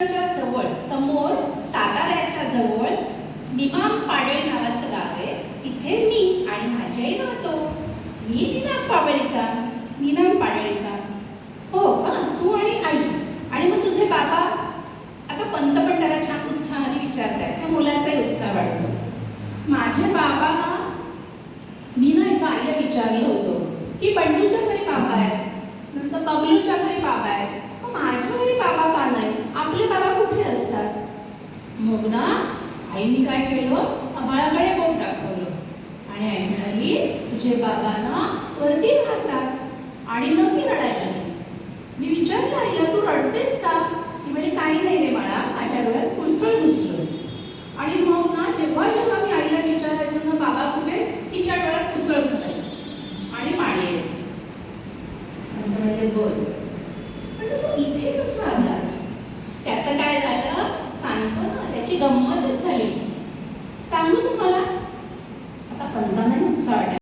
जवळ समोर साताऱ्याच्या जवळ निमाम पाडेळ नावाचं गाव आहे. तिथे मी आणि माझी आई राहतो. मी निनाम पाडेळीचा. हो का, तू आणि आई आणि मग तुझे बाबा. आता पंत पण त्याला छान उत्साहाने विचारतायत. त्या मुलाचाही उत्साह वाढतो. माझे बाबा ना, मी ना एकदा आईला विचारलं होतं की बंडूच्या घरी बाबा आहे, नंतर बबलूच्या घरी बाबा आहे, माझ्या घरी बाबा का नाही, आपले बाबा कुठे असतात. मग ना आईने काय केलं, आभाळाकडे बोट दाखवलं आणि आई म्हणाली, तुझे बाबा ना वरती राहतात आणि मग ती रडायला लागली. मी विचारलं आईला, तू रडतेस का? ती म्हणे, काही नाही रे बाळा, माझ्या डोळ्यात कुसळ घुसलं. आणि मग ना जेव्हा जेव्हा मी आईला विचारायचं ना बाबा कुठे, तिच्या डोळ्यात कुसळ घुसायचं आणि पाणी यायचं. नंतर म्हणाले, बोल पण तू इथे कसं आलास? त्याचं काय झालं सांगतो ना, त्याची गंमत